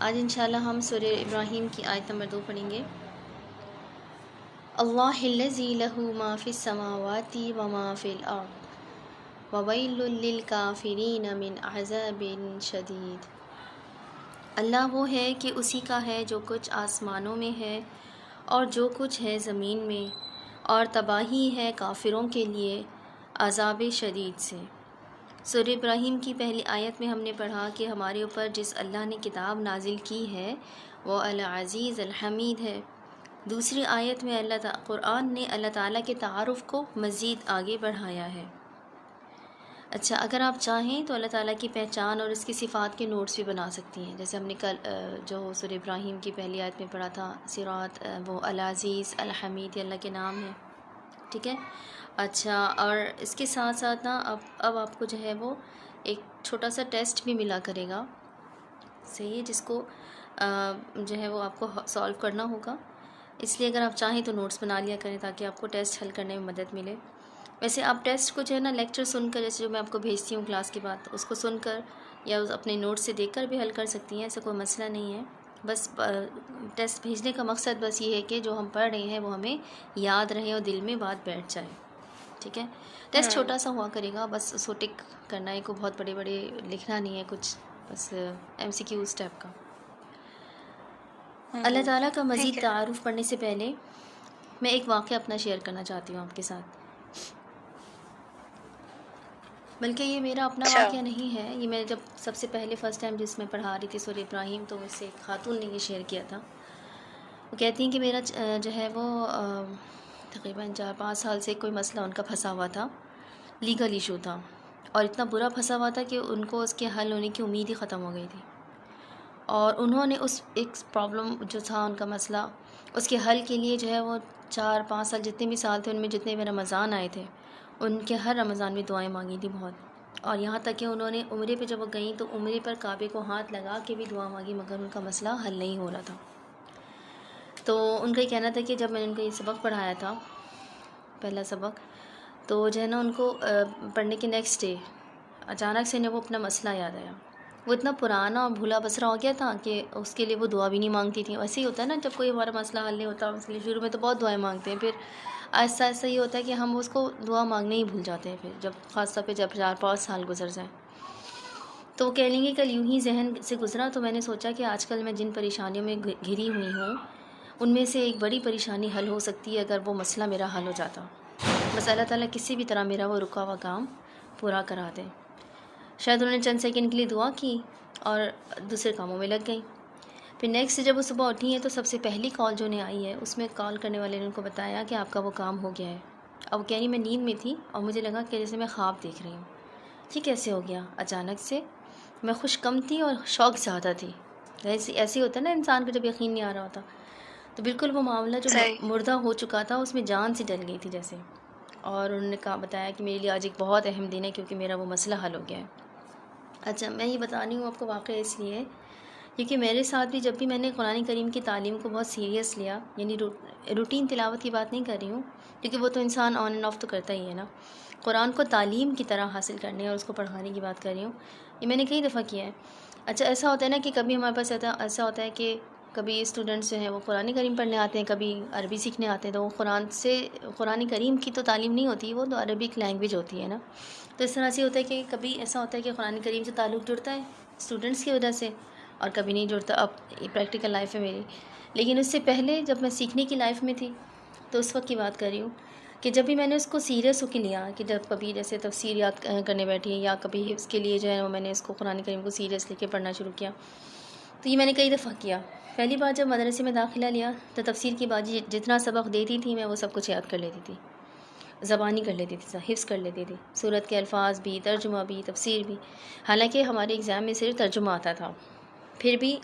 آج انشاءاللہ ہم سورہ ابراہیم کی آیت نمبر 2 پڑھیں گے۔ اللہ الذی لہ ما فی السماوات و ما فی الارض وویل للکافرین من عذاب شدید۔ اللہ وہ ہے کہ اسی کا ہے جو کچھ آسمانوں میں ہے اور جو کچھ ہے زمین میں، اور تباہی ہے کافروں کے لیے عذاب شدید سے۔ سورہ ابراہیم کی پہلی آیت میں ہم نے پڑھا کہ ہمارے اوپر جس اللہ نے کتاب نازل کی ہے وہ العزیز الحمید ہے۔ دوسری آیت میں قرآن نے اللہ تعالیٰ کے تعارف کو مزید آگے بڑھایا ہے۔ اچھا، اگر آپ چاہیں تو اللہ تعالیٰ کی پہچان اور اس کی صفات کے نوٹس بھی بنا سکتی ہیں، جیسے ہم نے کل جو سورہ ابراہیم کی پہلی آیت میں پڑھا تھا، صراط وہ العزیز الحمید یہ اللہ کے نام ہے، ٹھیک ہے۔ اچھا، اور اس کے ساتھ ساتھ نا اب آپ کو جو ہے وہ ایک چھوٹا سا ٹیسٹ بھی ملا کرے گا، صحیح ہے، جس کو جو ہے وہ آپ کو سولو کرنا ہوگا۔ اس لیے اگر آپ چاہیں تو نوٹس بنا لیا کریں تاکہ آپ کو ٹیسٹ حل کرنے میں مدد ملے۔ ویسے آپ ٹیسٹ کو جو ہے نا لیکچر سن کر، جیسے جو میں آپ کو بھیجتی ہوں کلاس کے بعد، اس کو سن کر یا اپنے نوٹ سے دیکھ کر بھی حل کر سکتی ہیں، ایسا کوئی مسئلہ نہیں ہے۔ بس ٹیسٹ بھیجنے کا مقصد بس یہ ہے کہ جو ہم پڑھ رہے ہیں وہ ہمیں یاد رہے اور دل میں بات بیٹھ جائے، ٹھیک ہے۔ ٹیسٹ چھوٹا سا ہوا کرے گا، بس اس کو ٹک کرنا ہے، کوئی بہت بڑے بڑے لکھنا نہیں ہے کچھ، بس ایم سی کیو اسٹیپ کا۔ اللہ تعالیٰ کا مزید تعارف پڑھنے سے پہلے میں ایک واقعہ اپنا شیئر کرنا چاہتی ہوں آپ کے ساتھ، بلکہ یہ میرا اپنا واقعہ نہیں ہے، یہ میں جب سب سے پہلے فرسٹ ٹائم جس میں پڑھا رہی تھی سورہ ابراہیم، تو مجھ سے ایک خاتون نے یہ شیئر کیا تھا۔ وہ کہتی ہیں کہ میرا جو ہے وہ تقریباً 4-5 سال سے کوئی مسئلہ ان کا پھنسا ہوا تھا، لیگل ایشو تھا، اور اتنا برا پھنسا ہوا تھا کہ ان کو اس کے حل ہونے کی امید ہی ختم ہو گئی تھی، اور انہوں نے اس ایک پرابلم جو تھا ان کا مسئلہ، اس کے حل کے لیے جو ہے وہ 4-5 سال جتنے بھی سال تھے ان میں جتنے بھی رمضان آئے تھے ان کے ہر رمضان میں دعائیں مانگی تھی بہت، اور یہاں تک کہ انہوں نے عمرے پہ جب وہ گئیں تو عمرے پر کعبے کو ہاتھ لگا کے بھی دعا مانگی، مگر ان کا مسئلہ حل نہیں ہو رہا تھا۔ تو ان کا یہ کہنا تھا کہ جب میں نے ان کو یہ سبق پڑھایا تھا، پہلا سبق، تو جو ہے نا ان کو پڑھنے کے نیکسٹ ڈے اچانک سے انہیں وہ اپنا مسئلہ یاد آیا۔ وہ اتنا پرانا اور بھولا بسرا ہو گیا تھا کہ اس کے لیے وہ دعا بھی نہیں مانگتی تھیں۔ ایسے ہی ہوتا ہے نا، جب کوئی ہمارا مسئلہ حل نہیں ہوتا اس کے لیے شروع میں تو بہت دعائیں مانگتے ہیں، پھر آہستہ آہستہ یہ ہوتا ہے کہ ہم اس کو دعا مانگنے ہی بھول جاتے ہیں، پھر جب خاص طور پہ جب 4-5 سال گزر جائیں۔ تو وہ کہہ لیں گے کل یوں ہی ذہن سے گزرا تو میں نے سوچا کہ آج کل میں جن پریشانیوں میں گھری ہوئی ہوں ان میں سے ایک بڑی پریشانی حل ہو سکتی ہے اگر وہ مسئلہ میرا حل ہو جاتا، بس اللہ تعالیٰ کسی بھی طرح میرا وہ رکا ہوا کام پورا کرا دے۔ شاید انہوں نے چند سیکنڈ کے لیے دعا کی اور دوسرے کاموں میں لگ گئیں۔ پھر نیکسٹ جب وہ صبح اٹھی ہیں تو سب سے پہلی کال جو انہیں آئی ہے اس میں کال کرنے والے نے ان کو بتایا کہ آپ کا وہ کام ہو گیا ہے۔ اب وہ کہہ رہی میں نیند میں تھی اور مجھے لگا کہ جیسے میں خواب دیکھ رہی ہوں، یہ کیسے ہو گیا اچانک سے، میں خوش کم تھی اور شوق زیادہ تھی، ایسے ہوتا ہے نا انسان کو جب یقین نہیں آ رہا ہوتا، تو بالکل وہ معاملہ جو مردہ ہو چکا تھا اس میں جان سی ڈل گئی تھی جیسے، اور انہوں نے بتایا کہ میرے لیے آج ایک بہت اہم دن ہے کیونکہ میرا وہ مسئلہ حل ہو گیا ہے۔ اچھا، میں یہ بتا رہی ہوں آپ کو واقعہ اس لیے کیونکہ میرے ساتھ بھی جب بھی میں نے قرآن کریم کی تعلیم کو بہت سیریس لیا، یعنی روٹین تلاوت کی بات نہیں کر رہی ہوں کیونکہ وہ تو انسان آن اینڈ آف تو کرتا ہی ہے نا، قرآن کو تعلیم کی طرح حاصل کرنے اور اس کو پڑھانے کی بات کر رہی ہوں، یہ میں نے کئی دفعہ کیا ہے۔ اچھا، ایسا ہوتا ہے نا کہ کبھی ہمارے پاس ایسا ہوتا ہے کہ کبھی اسٹوڈنٹس جو ہیں وہ قرآن کریم پڑھنے آتے ہیں، کبھی عربی سیکھنے آتے ہیں، تو وہ قرآن کریم کی تو تعلیم نہیں ہوتی، وہ تو عربک لینگویج ہوتی ہے نا، تو اس طرح سے ہوتا ہے کہ کبھی ایسا ہوتا ہے کہ قرآن کریم سے تعلق جڑتا ہے اسٹوڈنٹس کی وجہ سے اور کبھی نہیں جڑتا۔ اب پریکٹیکل لائف ہے میری، لیکن اس سے پہلے جب میں سیکھنے کی لائف میں تھی تو اس وقت کی بات کر رہی ہوں کہ جب بھی میں نے اس کو سیریس ہو کے لیا کہ جب کبھی جیسے تفسیر یاد کرنے بیٹھی یا کبھی اس کے لیے جو ہے میں نے اس کو قرآن کریم کو سیریس لے کے پڑھنا شروع کیا، تو یہ میں نے کئی دفعہ کیا۔ پہلی بار جب مدرسے میں داخلہ لیا تو تفسیر کی باجی جتنا سبق دیتی تھی میں وہ سب کچھ یاد کر لیتی تھی، زبانی کر لیتی تھی، حفظ کر لیتی تھی، سورت کے الفاظ بھی، ترجمہ بھی، تفسیر بھی، حالانکہ ہمارے ایگزام میں صرف ترجمہ آتا تھا، پھر بھی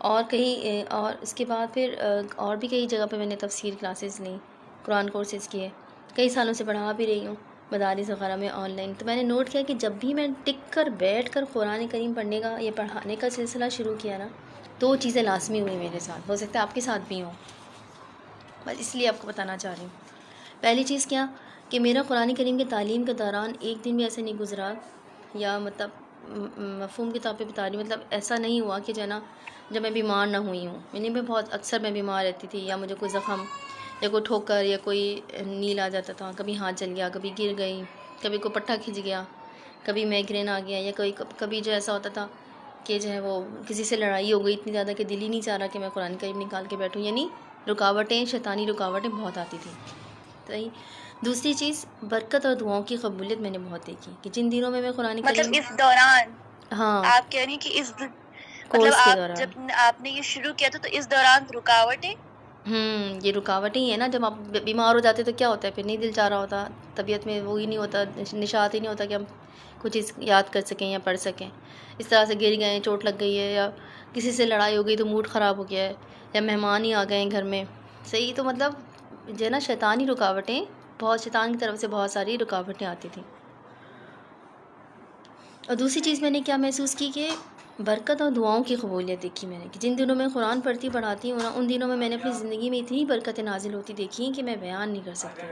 اور کہیں اور اس کے بعد پھر اور بھی کئی جگہ پہ میں نے تفسیر کلاسز لیں، قرآن کورسز کیے، کئی سالوں سے پڑھا بھی رہی ہوں مدارس وغیرہ میں آن لائن۔ تو میں نے نوٹ کیا کہ جب بھی میں ٹک کر بیٹھ کر قرآن کریم پڑھنے کا یا پڑھانے کا سلسلہ شروع کیا نا، دو چیزیں لازمی ہوئی میرے ساتھ، ہو سکتا ہے آپ کے ساتھ بھی ہوں، بس اس لیے آپ کو بتانا چاہ رہی ہوں۔ پہلی چیز کیا کہ میرا قرآن کریم کی تعلیم کے دوران ایک دن بھی ایسے نہیں گزرا یا مطلب مفہوم کے طور پہ بتا رہی ہوں، مطلب ایسا نہیں ہوا کہ جو ہے نا جب میں بیمار نہ ہوئی ہوں، یعنی میں بہت اکثر میں بیمار رہتی تھی، یا مجھے کوئی زخم یا کوئی ٹھوکر یا کوئی نیل آ جاتا تھا، کبھی ہاتھ جل گیا، کبھی گر گئی، کبھی کوئی پٹھا کھنچ گیا، کبھی مائگرین آ گیا، یا کبھی جو ایسا ہوتا تھا کہ جو ہے وہ کسی سے لڑائی ہو گئی اتنی زیادہ کہ دل ہی نہیں چاہ رہا کہ میں قرآن کریم نکال کے بیٹھوں، یعنی رکاوٹیں، شیطانی رکاوٹیں بہت آتی تھیں. صحیح. دوسری چیز، برکت اور دعاؤں کی قبولیت میں نے بہت دیکھی کہ جن دنوں میں قرآن کریم، مطلب اس دوران ہاں آپ کہہ رہی ہیں کہ اس مطلب کورس کے آپ دوران، جب آپ نے یہ شروع کیا تھا تو اس دوران رکاوٹیں، یہ رکاوٹیں ہی ہیں نا. جب آپ بیمار ہو جاتے تو کیا ہوتا ہے، پھر نہیں دل چاہ رہا ہوتا، طبیعت میں وہی نہیں ہوتا، نشاط ہی نہیں ہوتا کہ ہم کچھ چیز یاد کر سکیں یا پڑھ سکیں. اس طرح سے گر گئے، چوٹ لگ گئی ہے، یا کسی سے لڑائی ہو گئی تو موڈ خراب ہو گیا ہے، یا مہمان ہی آ گئے ہیں گھر میں. صحیح. تو مطلب جو ہے نا شیطانی رکاوٹیں، بہت شیطان کی طرف سے بہت ساری رکاوٹیں آتی تھیں. اور دوسری چیز میں نے کیا محسوس کی کہ برکت اور دعاؤں کی قبولیت دیکھی میں نے کہ جن دنوں میں قرآن پڑھاتی ہوں نا، ان دنوں میں نے اپنی زندگی میں اتنی برکتیں نازل ہوتی دیکھی کہ میں بیان نہیں کر سکتی.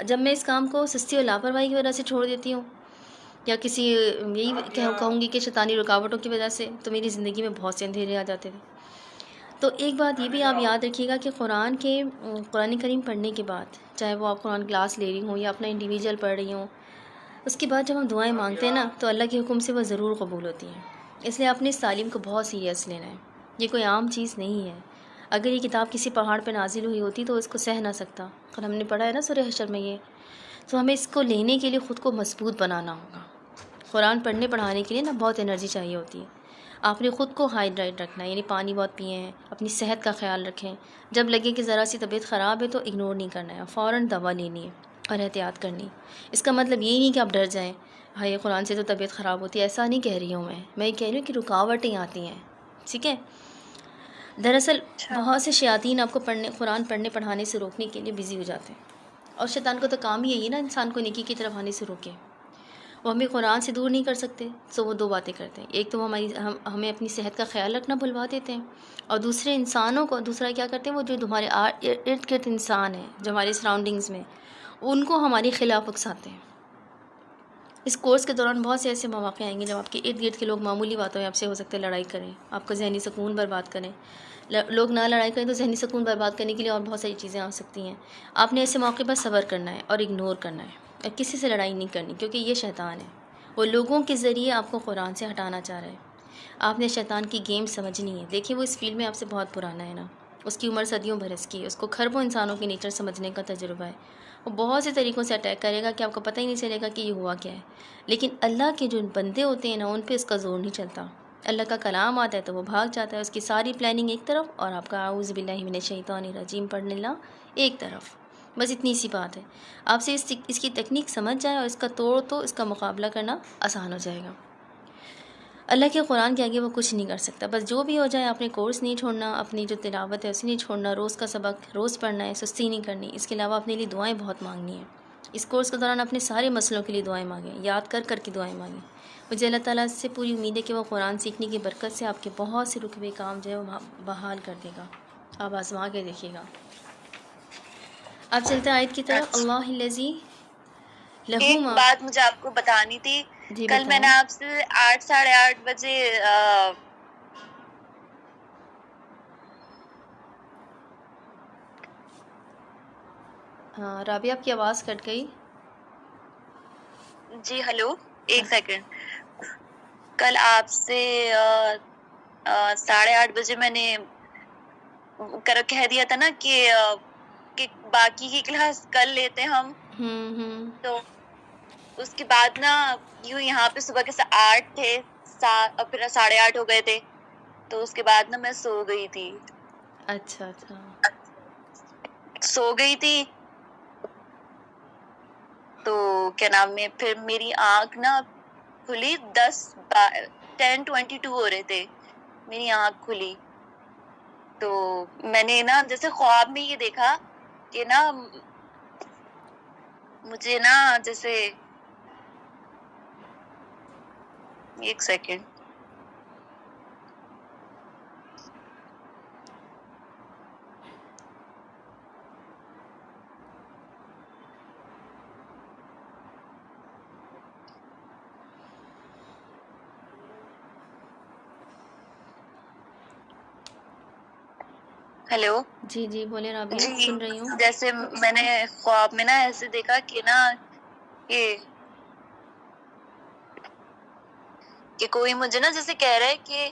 جب میں اس کام کو سستی اور لاپرواہی کی وجہ سے چھوڑ دیتی ہوں، یا کسی یہی کہوں گی کہ شیطانی رکاوٹوں کی وجہ سے، تو میری زندگی میں بہت سے اندھیرے آ جاتے تھے. تو ایک بات یہ بھی آپ یاد رکھیے گا کہ قرآن کریم پڑھنے کے بعد، چاہے وہ آپ قرآن کلاس لے رہی ہوں یا اپنا انڈیویجول پڑھ رہی ہوں، اس کے بعد جب ہم دعائیں مانگتے ہیں نا تو اللہ کے حکم سے وہ ضرور قبول ہوتی ہیں. اس لیے آپ نے اس تعلیم کو بہت سیریس لینا ہے. یہ کوئی عام چیز نہیں ہے. اگر یہ کتاب کسی پہاڑ پہ نازل ہوئی ہوتی تو اس کو سہ نہ سکتا. کل ہم نے پڑھا ہے نا سورہ حشر میں یہ. تو ہمیں اس کو لینے کے لیے خود کو مضبوط بنانا ہوگا. قرآن پڑھانے کے لیے نا بہت انرجی چاہیے ہوتی ہے. آپ نے خود کو ہائیڈریٹ رکھنا ہے، یعنی پانی بہت پئیں، اپنی صحت کا خیال رکھیں. جب لگے کہ ذرا سی طبیعت خراب ہے تو اگنور نہیں کرنا ہے، فوراً دوا لینی ہے اور احتیاط کرنی. اس کا مطلب یہ نہیں کہ آپ ڈر جائیں، ہاں یہ قرآن سے تو طبیعت خراب ہوتی ہے، ایسا نہیں کہہ رہی ہوں میں یہ کہہ رہی ہوں کہ رکاوٹیں آتی ہیں. ٹھیک ہے. دراصل بہت سے شیاطین آپ کو قرآن پڑھنے پڑھانے سے روکنے کے لیے بزی ہو جاتے ہیں، اور شیطان کو تو کام ہی یہی ہے نا انسان کو نیکی کی طرف آنے سے روکے. وہ ہمیں قرآن سے دور نہیں کر سکتے، تو وہ دو باتیں کرتے ہیں. ایک تو وہ ہمیں اپنی صحت کا خیال رکھنا بھلوا دیتے ہیں، اور دوسرا کیا کرتے ہیں، وہ جو ہمارے ارد گرد انسان ہیں، جو ہمارے سراؤنڈنگز میں، ان کو ہماری خلاف اکساتے ہیں. اس کورس کے دوران بہت سے ایسے مواقع آئیں گے جب آپ کے ارد گرد کے لوگ معمولی باتوں میں آپ سے ہو سکتے لڑائی کریں، آپ کا ذہنی سکون برباد کریں. لوگ نہ لڑائی کریں تو ذہنی سکون برباد کرنے کے لیے اور بہت ساری چیزیں آ سکتی ہیں. آپ نے ایسے موقع پر صبر کرنا ہے اور اگنور کرنا ہے، اور کسی سے لڑائی نہیں کرنی، کیونکہ یہ شیطان ہے. وہ لوگوں کے ذریعے آپ کو قرآن سے ہٹانا چاہ رہا ہے. آپ نے شیطان کی گیم سمجھنی ہے. دیکھیں وہ اس فیلڈ میں آپ سے بہت پرانا ہے نا، اس کی عمر صدیوں برس کی ہے، اس کو کھربوں انسانوں کی نیچر سمجھنے کا تجربہ ہے. وہ بہت سے طریقوں سے اٹیک کرے گا کہ آپ کو پتہ ہی نہیں چلے گا کہ یہ ہوا کیا ہے. لیکن اللہ کے جو بندے ہوتے ہیں نا، ان پہ اس کا زور نہیں چلتا. اللہ کا کلام آتا ہے تو وہ بھاگ جاتا ہے. اس کی ساری پلاننگ ایک طرف، اور آپ کا اعوذ باللہ من الشیطان الرجیم پڑھنے لا ایک طرف. بس اتنی سی بات ہے. آپ سے اس کی تکنیک سمجھ جائے اور اس کا توڑ تو اس کا مقابلہ کرنا آسان ہو جائے گا. اللہ کے قرآن کے آگے وہ کچھ نہیں کر سکتا. بس جو بھی ہو جائے، آپ نے کورس نہیں چھوڑنا، اپنی جو تلاوت ہے اسے نہیں چھوڑنا، روز کا سبق روز پڑھنا ہے، سستی نہیں کرنی. اس کے علاوہ اپنے لیے دعائیں بہت مانگنی ہیں. اس کورس کے دوران اپنے سارے مسئلوں کے لیے دعائیں مانگیں، یاد کر کر کے دعائیں مانگیں. مجھے اللہ تعالیٰ سے پوری امید ہے کہ وہ قرآن سیکھنے کی برکت سے آپ کے بہت سے رکے ہوئے کام جو ہے وہ بحال کر دے گا. آپ آزما کے دیکھیے گا. آپ چلتے آیت کی طرف. اچھا اللہ الذی لہو ایک ما. بات مجھے آپ کو بتانی تھی. جی کل میں بتائیں. نے آپ سے 8 ساڑھے 8 بجے ہاں رابعہ آپ کی آواز کٹ گئی. جی ہلو، ایک سیکنڈ. کل آپ سے 8:30 بجے میں نے کہہ دیا تھا نا کہ باقی کی کلاس کل لیتے ہم. تو اس کے بعد نا یوں یہاں پہ صبح کے 8 تھے، پھر 8:30 ہو گئے تھے، تو اس کے بعد نا میں سو گئی تھی. اچھا سو گئی تھی تو کیا نام ہے، پھر میری آنکھ نا کھلی 10:22 ہو رہے تھے، میری آنکھ کھلی. تو میں نے نا جیسے خواب میں یہ دیکھا کہ نا مجھے نا جیسے ایک سیکنڈ. ہیلو. جی جی بولے رابعہ، جی سن رہی ہوں. جیسے میں نے خواب میں نا ایسے دیکھا کہ نا کہ کوئی مجھے نا جیسے کہہ رہا ہے کہ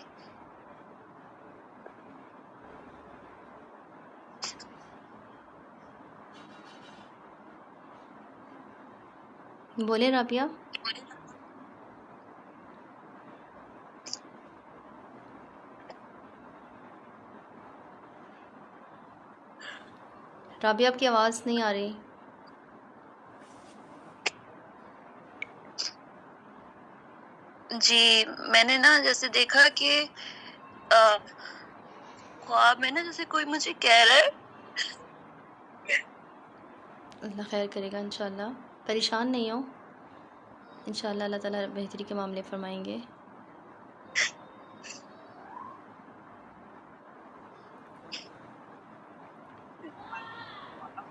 بولے رابعہ. رابعہ آپ کی آواز نہیں آ رہی. جی میں نے نا جیسے دیکھا کہ خواب میں نا جیسے کوئی مجھے کہہ رہا ہے. اللہ خیر کرے گا انشاءاللہ. پریشان نہیں ہو، انشاءاللہ اللہ تعالیٰ بہتری کے معاملے فرمائیں گے.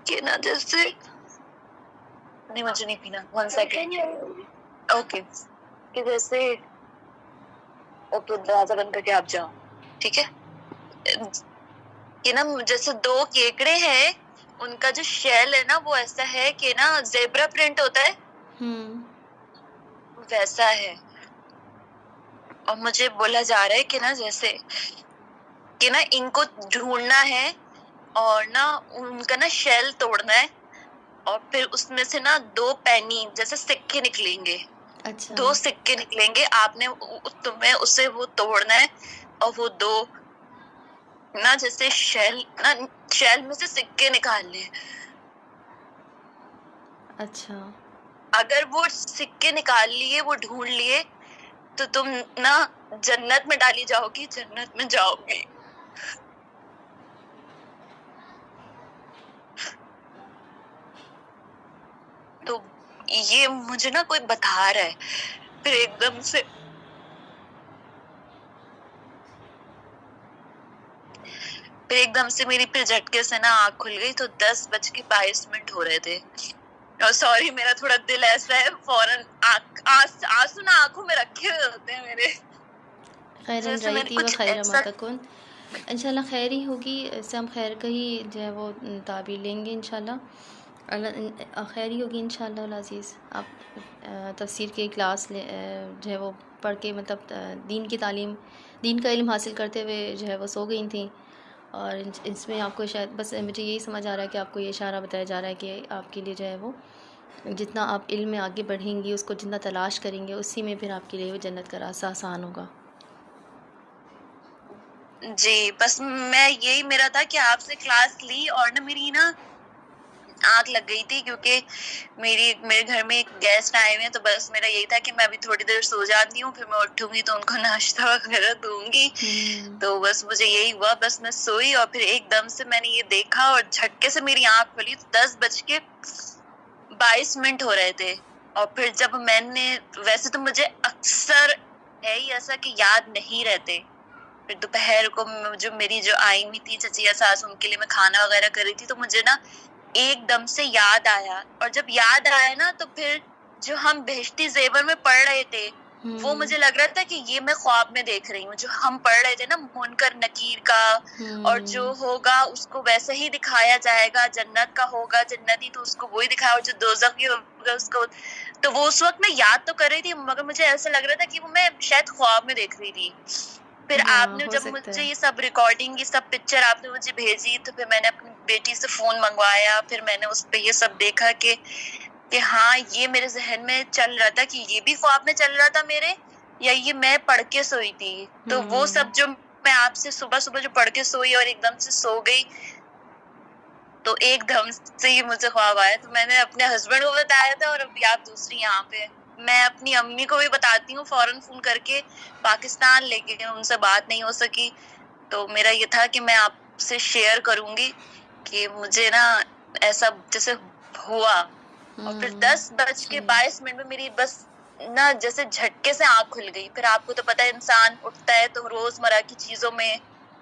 کہ نا جیسے نہیں مجھے نہیں پینا، 1 سیکنڈ. اوکے کہ جیسے اوکے دروازہ بند کر کے آپ جاؤ، ٹھیک ہے. کہ نا جیسے 2 کیکڑے ہیں، ان کا جو شیل ہے نا وہ ایسا ہے کہ نا زیبرا پرنٹ ہوتا ہے ویسا ہے. اور مجھے بولا جا رہا ہے کہ نا جیسے کہ نا ان کو ڈھونڈنا ہے اور نا ان کا نا شیل توڑنا ہے، اور پھر اس میں سے نا 2 پینی جیسے سکے نکلیں گے. اچھا 2 سکے نکلیں گے، آپ نے تمہیں اسے وہ توڑنا ہے، اور وہ 2 نا جیسے شیل میں سے سکے نکالنے. اچھا اگر وہ سکے نکال لیے، وہ ڈھونڈ لیے، تو تم نا جنت میں ڈالی جاؤ گی، جنت میں جاؤ گی. تو یہ مجھے نا کوئی بتا رہا ہے. پھر ایک دم سے میری پھر جھٹکے سے نا آنکھ کھل گئی. تو 10:22 ہو رہے تھے. سوری میرا تھوڑا دل ایسا ہے، فوراً آنسو نا آنکھوں میں رکھے ہوئے ہوتے ہیں میرے. خیرن رہیتی و خیر ما تکن. انشاءاللہ خیر ہی ہوگی، اس سے ہم خیر کا ہی جو ہے وہ تعبیر لیں گے انشاءاللہ. خیر ہی ہوگی انشاءاللہ العزیز. آپ تفسیر کی کلاس جو ہے وہ پڑھ کے مطلب دین کی تعلیم، دین کا علم حاصل کرتے ہوئے جو ہے وہ سو گئی تھیں، اور اس میں آپ کو شاید بس مجھے یہی سمجھ آ رہا ہے کہ آپ کو یہ اشارہ بتایا جا رہا ہے کہ آپ کے لیے جو ہے وہ جتنا آپ علم میں آگے بڑھیں گی، اس کو جتنا تلاش کریں گے، اسی میں پھر آپ کے لیے وہ جنت کا راستہ آسان ہوگا. جی بس میں یہی میرا تھا کہ آپ سے کلاس لی، اور نا میری نا آنکھ لگ گئی تھی کیونکہ میرے گھر میں ایک گیسٹ آئے ہوئے ہیں. تو بس میرا یہی تھا کہ میں ابھی تھوڑی دیر سو جاتی ہوں، پھر میں اٹھوں گی تو ان کو ناشتہ وغیرہ دوں گی. تو بس مجھے یہی ہوا، بس میں سوئی، اور پھر ایک دم سے میں نے یہ دیکھا اور جھٹکے سے میری آنکھ کھلی. 10:22 ہو رہے تھے. اور پھر جب میں نے، ویسے تو مجھے اکثر ہے ہی ایسا کہ یاد نہیں رہتے. پھر دوپہر کو جو میری جو آئی ہوئی تھی چچیا ساس، ان کے لیے میں کھانا وغیرہ کر رہی تھی، تو مجھے نا ایک دم سے یاد آیا. اور جب یاد آیا نا تو پھر جو ہم بہشتی زیور میں پڑھ رہے تھے وہ مجھے لگ رہا تھا کہ یہ میں خواب میں دیکھ رہی ہوں. جو ہم پڑھ رہے تھے نا منکر نکیر کا، اور جو ہوگا اس کو ویسے ہی دکھایا جائے گا. جنت کا ہوگا جنتی تو اس کو وہی دکھایا، اور جو دوزخی ہوگا اس کو. تو وہ اس وقت میں یاد تو کر رہی تھی، مگر مجھے ایسا لگ رہا تھا کہ وہ میں شاید خواب میں دیکھ رہی تھی. پھر آپ نے جب مجھے یہ سب ریکارڈنگ، یہ سب پکچر آپ نے مجھے بھیجی، تو پھر میں نے اپنی بیٹی سے فون منگوایا. پھر میں نے اس پہ یہ سب دیکھا کہ ہاں یہ میرے ذہن میں چل رہا تھا کہ یہ بھی خواب میں چل رہا تھا میرے، یا یہ میں پڑھ کے سوئی تھی. تو وہ سب جو میں آپ سے صبح جو پڑھ کے سوئی اور ایک دم سے سو گئی، تو ایک دم سے ہی مجھے خواب آیا. تو میں نے اپنے ہسبینڈ کو بتایا تھا، اور ابھی آپ دوسری یہاں پہ. میں اپنی امی کو بھی بتاتی ہوں فوراً فون کر کے پاکستان، لیکن ان سے بات نہیں ہو سکی. تو میرا یہ تھا کہ میں آپ سے شیئر کروں گی کہ مجھے نا ایسا جیسے ہوا. اور پھر 10:22 میں میری بس نا جیسے جھٹکے سے آنکھ کھل گئی. پھر آپ کو تو پتہ ہے انسان اٹھتا ہے تو روزمرہ کی چیزوں میں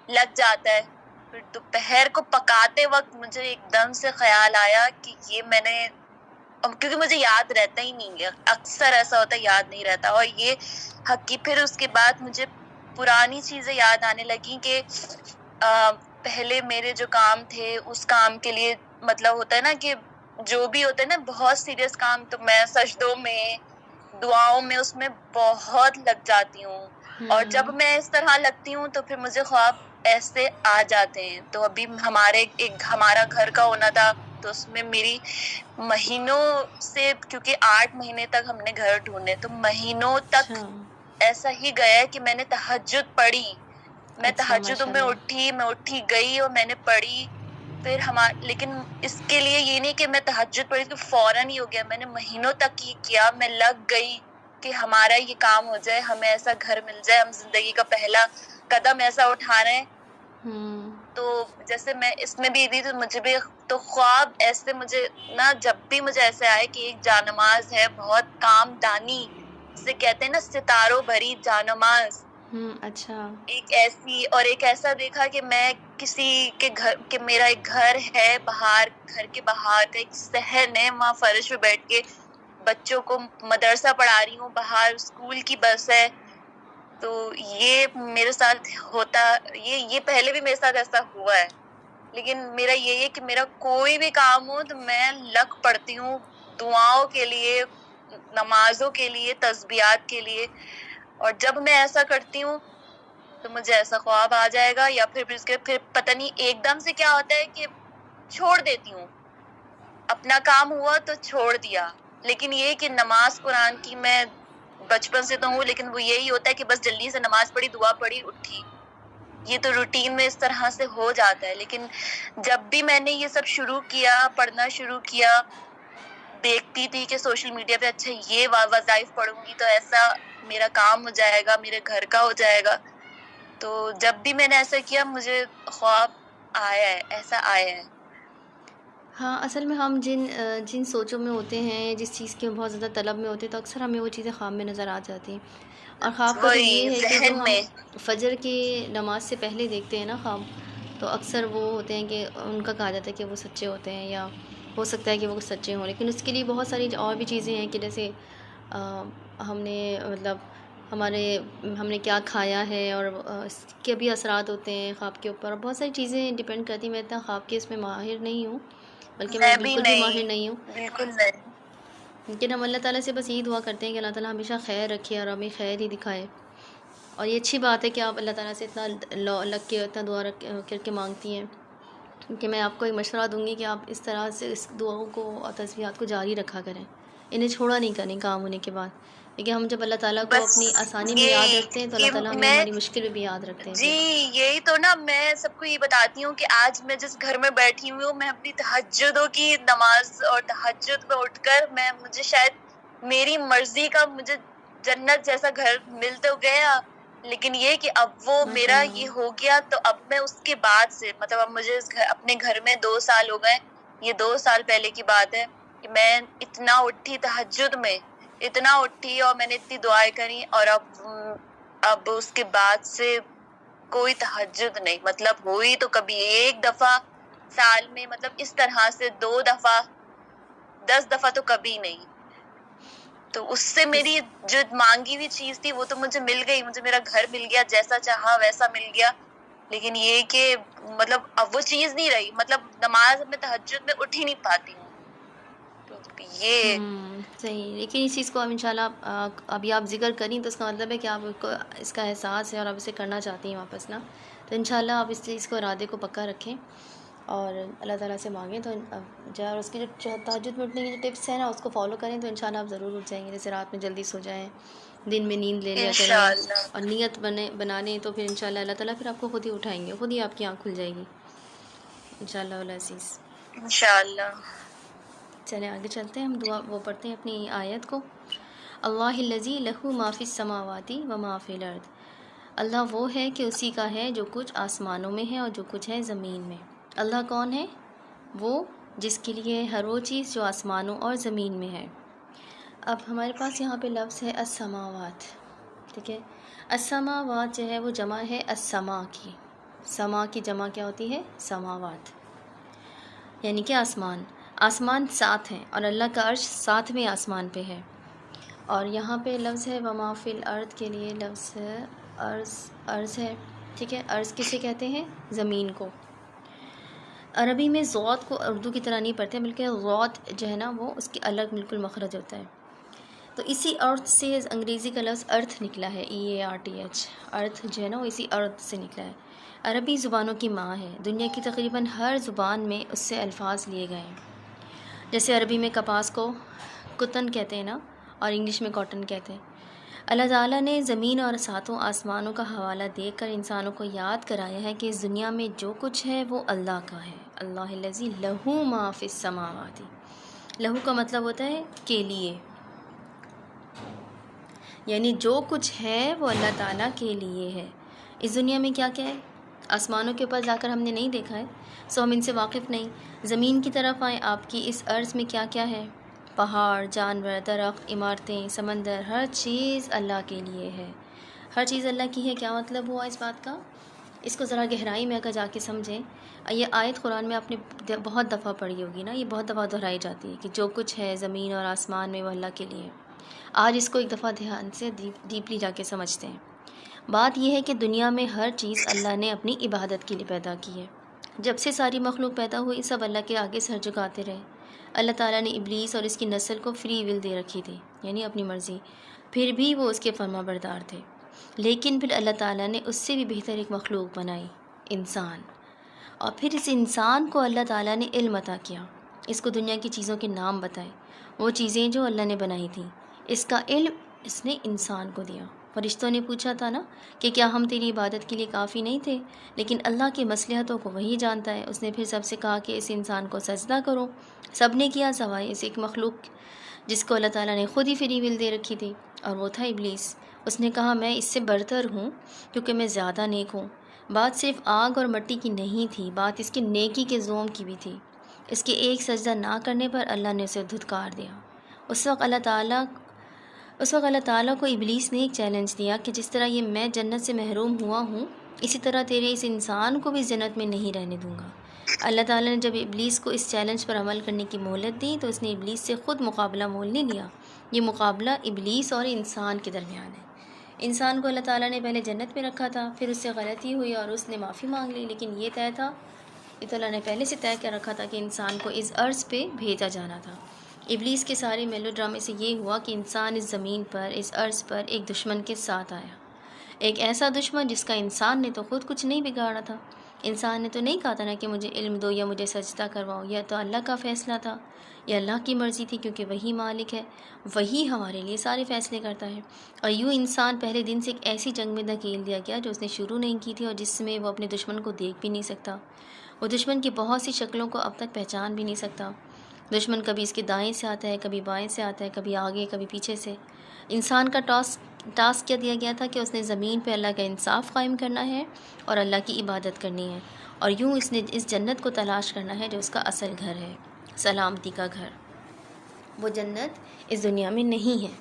لگ جاتا ہے. پھر دوپہر کو پکاتے وقت مجھے ایک دم سے خیال آیا کہ یہ میں نے، کیونکہ مجھے یاد رہتا ہی نہیں ہے، اکثر ایسا ہوتا ہے یاد نہیں رہتا. اور یہ حقیقی پھر اس کے بعد مجھے پرانی چیزیں یاد آنے لگی کہ پہلے میرے جو کام تھے اس کام کے لیے مطلب ہوتا ہے نا کہ جو بھی ہوتا ہے نا بہت سیریس کام، تو میں سجدوں میں دعاؤں میں اس میں بہت لگ جاتی ہوں، اور جب میں اس طرح لگتی ہوں تو پھر مجھے خواب ایسے آ جاتے ہیں. تو ابھی ہمارا گھر کا ہونا تھا، تو اس میں میری مہینوں سے، کیونکہ 8 مہینے تک ہم نے گھر ڈھونڈے، تو مہینوں تک ایسا ہی گیا کہ میں نے تہجد پڑھی، میں تہجد میں اٹھی گئی اور میں نے پڑھی. پھر لیکن اس کے لیے یہ نہیں کہ میں تہجد پڑھی تو فوراً ہی ہو گیا، میں نے مہینوں تک یہ کیا، میں لگ گئی کہ ہمارا یہ کام ہو جائے، ہمیں ایسا گھر مل جائے، ہم زندگی کا پہلا قدم ایسا اٹھا رہے ہیں. تو جیسے میں اس میں بھی تھی، تو مجھے بھی تو خواب ایسے مجھے نا، جب بھی مجھے ایسے آئے کہ ایک جانماز ہے بہت کام دانی، جسے کہتے ہیں نا ستاروں بھری جانماز، اچھا، ایک ایسا دیکھا کہ میں کسی کے گھر، کہ میرا ایک گھر ہے باہر، گھر کے باہر کا ایک صحن ہے، وہاں فرش پہ بیٹھ کے بچوں کو مدرسہ پڑھا رہی ہوں، باہر اسکول کی بس ہے. تو یہ میرے ساتھ ہوتا، یہ پہلے بھی میرے ساتھ ایسا ہوا ہے. لیکن میرا یہی ہے کہ میرا کوئی بھی کام ہو تو میں لگ پڑتی ہوں دعاؤں کے لیے، نمازوں کے لیے، تسبیحات کے لیے. اور جب میں ایسا کرتی ہوں تو مجھے ایسا خواب آ جائے گا، یا پھر پتہ نہیں ایک دم سے کیا ہوتا ہے کہ چھوڑ دیتی ہوں، اپنا کام ہوا تو چھوڑ دیا. لیکن یہ کہ نماز قرآن کی میں بچپن سے تو ہوں، لیکن وہ یہی ہوتا ہے کہ بس جلدی سے نماز پڑھی، دعا پڑھی، اٹھی، یہ تو روٹین میں اس طرح سے ہو جاتا ہے. لیکن جب بھی میں نے یہ سب شروع کیا، پڑھنا شروع کیا، دیکھتی تھی کہ سوشل میڈیا پہ اچھا یہ وظائف پڑھوں گی تو ایسا میرا کام ہو جائے گا، میرے گھر کا ہو جائے گا. تو جب بھی میں نے ایسا کیا مجھے خواب آیا ہے، ایسا آیا ہے. ہاں، اصل میں ہم جن سوچوں میں ہوتے ہیں، جس چیز کے بہت زیادہ طلب میں ہوتے ہیں، تو اکثر ہمیں وہ چیزیں خواب میں نظر آ جاتی ہیں. اور خواب کا تو یہ ہے کہ جو ہم فجر کی نماز سے پہلے دیکھتے ہیں نا خواب، تو اکثر وہ ہوتے ہیں کہ ان کا کہا جاتا ہے کہ وہ سچے ہوتے ہیں، یا ہو سکتا ہے کہ وہ سچے ہوں. لیکن اس کے لیے بہت ساری اور بھی چیزیں ہیں کہ جیسے ہم نے مطلب ہم نے کیا کھایا ہے، اور اس کے بھی اثرات ہوتے ہیں خواب کے اوپر، اور بہت ساری چیزیں ڈیپینڈ کرتی ہیں. میں اتنا خواب کے اس میں ماہر نہیں ہوں، بلکہ میں بالکل بھی ماہر نہیں ہوں، بالکل نہیں. لیکن ہم اللہ تعالیٰ سے بس یہی دعا کرتے ہیں کہ اللہ تعالیٰ ہمیشہ خیر رکھے اور ہمیں خیر ہی دکھائے. اور یہ اچھی بات ہے کہ آپ اللہ تعالیٰ سے اتنا لگ کے، اتنا دعا کر کے مانگتی ہیں. کیونکہ میں آپ کو ایک مشورہ دوں گی کہ آپ اس طرح سے اس دعاؤں کو اور تسبیحات کو جاری رکھا کریں، انہیں چھوڑا نہیں کریں کام ہونے کے بعد. لیکن ہم جب اللہ تعالیٰ کو اپنی آسانی میں یاد رکھتے ہیں تو اللہ تعالیٰ ہمیں ہماری مشکل میں بھی یاد رکھتے ہیں. جی یہی تو نا، میں سب کو یہ بتاتی ہوں کہ آج میں جس گھر میں بیٹھی ہوں، میں اپنی تہجدوں کی نماز اور تہجد میں اٹھ کر مجھے شاید میری مرضی کا مجھے جنت جیسا گھر مل تو گیا، لیکن یہ کہ اب وہ میرا یہ ہو گیا. تو اب میں اس کے بعد سے مطلب اب مجھے اپنے گھر میں 2 سال ہو گئے. یہ 2 سال پہلے کی بات ہے کہ میں اتنا اٹھی تہجد میں، اتنا اٹھی، اور میں نے اتنی دعائیں کری. اور اب اس کے بعد سے کوئی تہجد نہیں، مطلب ہوئی تو کبھی 1 دفعہ سال میں، مطلب اس طرح سے 2 دفعہ، 10 دفعہ تو کبھی نہیں. تو اس سے میری جو مانگی ہوئی چیز تھی وہ تو مجھے مل گئی، مجھے میرا گھر مل گیا، جیسا چاہا ویسا مل گیا. لیکن یہ کہ مطلب اب وہ چیز نہیں رہی، مطلب نماز میں تہجد میں اٹھ ہی نہیں پاتی ہوں. تو یہ صحیح. لیکن اس چیز کو اب انشاءاللہ ابھی آپ ذکر کریں تو اس کا مطلب ہے کہ آپ کو اس کا احساس ہے اور آپ اسے کرنا چاہتی ہیں واپس نا. تو انشاءاللہ آپ اس چیز کو، ارادے کو پکا رکھیں اور اللہ تعالیٰ سے مانگیں. تو اور اس کی جو تہجد میں اٹھنے کی جو ٹپس ہیں نا اس کو فالو کریں تو انشاءاللہ آپ ضرور اٹھ جائیں گے. جیسے رات میں جلدی سو جائیں، دن میں نیند لے لیا کریں، اور نیت بنا لیں، تو پھر انشاءاللہ اللہ تعالیٰ پھر آپ کو خود ہی اٹھائیں گے، خود ہی آپ کی آنکھ کھل جائے گی انشاءاللہ العزیز. انشاءاللہ. چلیں آگے چلتے ہیں، ہم دعا وہ پڑھتے ہیں اپنی آیت کو. اللہ الذی لہ ما فی السماوات و ما فی الارض. اللہ وہ ہے کہ اسی کا ہے جو کچھ آسمانوں میں ہے اور جو کچھ ہے زمین میں. اللہ کون ہے؟ وہ جس کے لیے ہر وہ چیز جو آسمانوں اور زمین میں ہے. اب ہمارے پاس یہاں پہ لفظ ہے السماوات، ٹھیک ہے. السماوات جو ہے وہ جمع ہے السما کی. سما کی جمع کیا ہوتی ہے؟ سماوات، یعنی کہ آسمان. آسمان 7 ہیں اور اللہ کا عرش 7ویں آسمان پہ ہے. اور یہاں پہ لفظ ہے وما فی الارض کے لیے لفظ ہے ارض ہے، ٹھیک ہے. ارض کسے کہتے ہیں؟ زمین کو. عربی میں ضاد کو اردو کی طرح نہیں پڑھتے، بلکہ ضاد جو ہے نا وہ اس کی الگ بالکل مخرج ہوتا ہے. تو اسی ارتھ سے انگریزی کا لفظ ارتھ نکلا ہے، EARTH. ارتھ جو ہے نا وہ اسی ارتھ سے نکلا ہے. عربی زبانوں کی ماں ہے. دنیا کی تقریباً ہر زبان میں اس سے الفاظ لیے گئے ہیں. جیسے عربی میں کپاس کو کتن کہتے ہیں نا، اور انگلش میں کاٹن کہتے ہیں. اللہ تعالیٰ نے زمین اور ساتوں آسمانوں کا حوالہ دے کر انسانوں کو یاد کرایا ہے کہ اس دنیا میں جو کچھ ہے وہ اللہ کا ہے. اللہ الذی لہ ما فی السماوات. لہو کا مطلب ہوتا ہے کے لیے، یعنی جو کچھ ہے وہ اللہ تعالیٰ کے لیے ہے. اس دنیا میں کیا کیا ہے؟ آسمانوں کے اوپر جا کر ہم نے نہیں دیکھا ہے، سو ہم ان سے واقف نہیں. زمین کی طرف آئیں، آپ کی اس عرض میں کیا کیا ہے؟ پہاڑ، جانور، درخت، عمارتیں، سمندر، ہر چیز اللہ کے لیے ہے. ہر چیز اللہ کی ہے. کیا مطلب ہوا اس بات کا؟ اس کو ذرا گہرائی میں اگر جا کے سمجھیں. یہ آیت قرآن میں آپ نے بہت دفعہ پڑھی ہوگی نا، یہ بہت دفعہ دہرائی جاتی ہے کہ جو کچھ ہے زمین اور آسمان میں وہ اللہ کے لیے. آج اس کو ایک دفعہ دھیان سے ڈیپلی جا کے سمجھتے ہیں. بات یہ ہے کہ دنیا میں ہر چیز اللہ نے اپنی عبادت کے لیے پیدا کی ہے. جب سے ساری مخلوق پیدا ہوئی سب اللہ کے آگے سر جھکاتے رہے. اللہ تعالیٰ نے ابلیس اور اس کی نسل کو فری ول دے رکھی تھی، یعنی اپنی مرضی، پھر بھی وہ اس کے فرما بردار تھے. لیکن پھر اللہ تعالیٰ نے اس سے بھی بہتر ایک مخلوق بنائی، انسان. اور پھر اس انسان کو اللہ تعالیٰ نے علم عطا کیا، اس کو دنیا کی چیزوں کے نام بتائے، وہ چیزیں جو اللہ نے بنائی تھیں. اس کا علم اس نے انسان کو دیا. فرشتوں نے پوچھا تھا نا کہ کیا ہم تیری عبادت کے لیے کافی نہیں تھے؟ لیکن اللہ کی مصلحتوں کو وہی جانتا ہے. اس نے پھر سب سے کہا کہ اس انسان کو سجدہ کرو. سب نے کیا سوائے اس ایک مخلوق جس کو اللہ تعالیٰ نے خود ہی فری ول دے رکھی تھی، اور وہ تھا ابلیس. اس نے کہا میں اس سے برتر ہوں کیونکہ میں زیادہ نیک ہوں. بات صرف آگ اور مٹی کی نہیں تھی، بات اس کی نیکی کے زوم کی بھی تھی. اس کے ایک سجدہ نہ کرنے پر اللہ نے اسے دھتکار دیا. اس وقت اللہ تعالیٰ کو ابلیس نے ایک چیلنج دیا کہ جس طرح یہ میں جنت سے محروم ہوا ہوں، اسی طرح تیرے اس انسان کو بھی جنت میں نہیں رہنے دوں گا. اللہ تعالیٰ نے جب ابلیس کو اس چیلنج پر عمل کرنے کی مہلت دی تو اس نے ابلیس سے خود مقابلہ مول نہیں لیا. یہ مقابلہ ابلیس اور انسان کے درمیان ہے. انسان کو اللہ تعالیٰ نے پہلے جنت میں رکھا تھا، پھر اس سے غلطی ہوئی اور اس نے معافی مانگ لی. لیکن یہ طے تھا، یہ تو اللہ نے پہلے سے طے کر رکھا تھا کہ انسان کو اس عرض پہ بھیجا جانا تھا. ابلیس کے سارے میلو ڈرامے سے یہ ہوا کہ انسان اس زمین پر، اس عرض پر ایک دشمن کے ساتھ آیا. ایک ایسا دشمن جس کا انسان نے تو خود کچھ نہیں بگاڑا تھا. انسان نے تو نہیں کہا تھا نا کہ مجھے علم دو یا مجھے سجدہ کرواؤ. یہ تو اللہ کا فیصلہ تھا، یہ اللہ کی مرضی تھی، کیونکہ وہی مالک ہے، وہی ہمارے لیے سارے فیصلے کرتا ہے. اور یوں انسان پہلے دن سے ایک ایسی جنگ میں دھکیل دیا گیا جو اس نے شروع نہیں کی تھی، اور جس میں وہ اپنے دشمن کو دیکھ بھی نہیں سکتا. وہ دشمن کی بہت سی شکلوں کو اب تک پہچان بھی نہیں سکتا. دشمن کبھی اس کے دائیں سے آتا ہے، کبھی بائیں سے آتا ہے، کبھی آگے کبھی پیچھے سے. انسان کا ٹاسک کیا دیا گیا تھا کہ اس نے زمین پہ اللہ کا انصاف قائم کرنا ہے اور اللہ کی عبادت کرنی ہے. اور یوں اس نے اس جنت کو تلاش کرنا ہے جو اس کا اصل گھر ہے، سلامتی کا گھر. وہ جنت اس دنیا میں نہیں ہے،